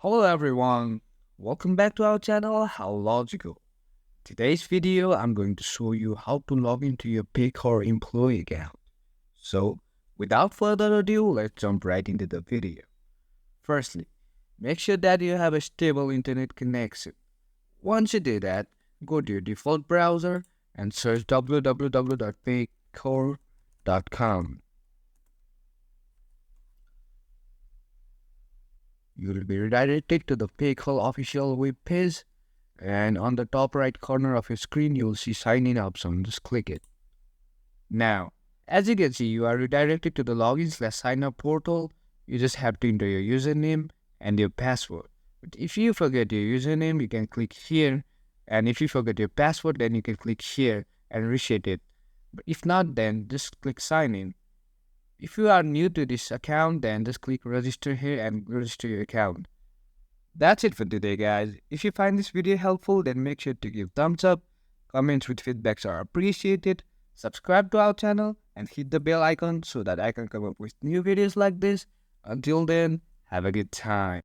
Hello everyone, welcome back to our channel How Logical. Today's video I'm going to show you how to log into your Paycor employee account. So without further ado, let's jump right into the video. Firstly, make sure that you have a stable internet connection. Once you do that, go to your default browser and search www.paycor.com. You will be redirected to the Paycor official web page. And on the top right corner of your screen, you'll see sign in option. Just click it. Now, as you can see, you are redirected to the login/sign up portal. You just have to enter your username and your password. But if you forget your username, you can click here. And if you forget your password, then you can click here and reset it. But if not, then just click sign in. If you are new to this account, then just click register here and register your account. That's it for today, guys. If you find this video helpful, then make sure to give thumbs up. Comments with feedbacks are appreciated. Subscribe to our channel and hit the bell icon so that I can come up with new videos like this. Until then, have a good time.